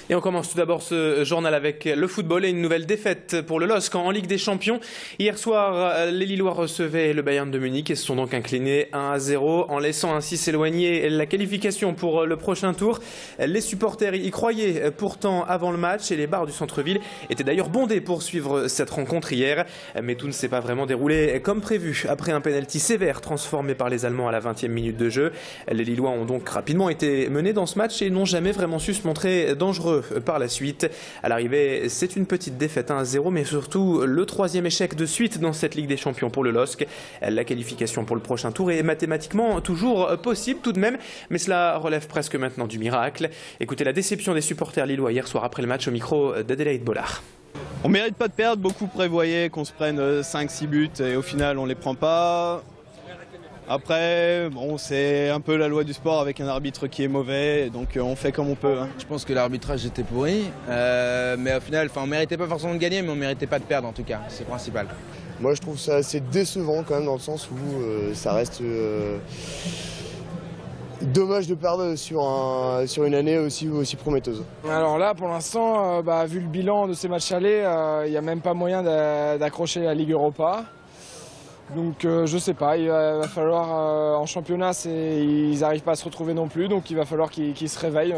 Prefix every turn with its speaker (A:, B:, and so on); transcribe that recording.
A: Et on commence tout d'abord ce journal avec le football et une nouvelle défaite pour le LOSC en Ligue des Champions. Hier soir, les Lillois recevaient le Bayern de Munich et se sont donc inclinés 1-0 en laissant ainsi s'éloigner la qualification pour le prochain tour. Les supporters y croyaient pourtant avant le match et les bars du centre-ville étaient d'ailleurs bondés pour suivre cette rencontre hier. Mais tout ne s'est pas vraiment déroulé comme prévu. Après un pénalty sévère transformé par les Allemands à la 20e minute de jeu, les Lillois ont donc rapidement été menés dans ce match et n'ont jamais vraiment su se montrer dangereux par la suite. À l'arrivée, c'est une petite défaite 1-0, mais surtout le troisième échec de suite dans cette Ligue des Champions pour le LOSC. La qualification pour le prochain tour est mathématiquement toujours possible tout de même, mais cela relève presque maintenant du miracle. Écoutez la déception des supporters lillois hier soir après le match au micro d'Adélaïde Bollard.
B: On mérite pas de perdre, beaucoup prévoyaient qu'on se prenne 5-6 buts et au final on les prend pas. Après, bon, c'est un peu la loi du sport avec un arbitre qui est mauvais, donc on fait comme on peut.
C: Je pense que l'arbitrage était pourri, mais au final, on ne méritait pas forcément de gagner, mais on ne méritait pas de perdre en tout cas, c'est le principal.
D: Moi je trouve ça assez décevant quand même dans le sens où ça reste dommage de perdre sur une année aussi prometteuse.
E: Alors là, pour l'instant, vu le bilan de ces matchs allés, il n'y a même pas moyen d'accrocher la Ligue Europa. Donc je sais pas, il va falloir en championnat, ils n'arrivent pas à se retrouver non plus, donc il va falloir qu'ils se réveillent.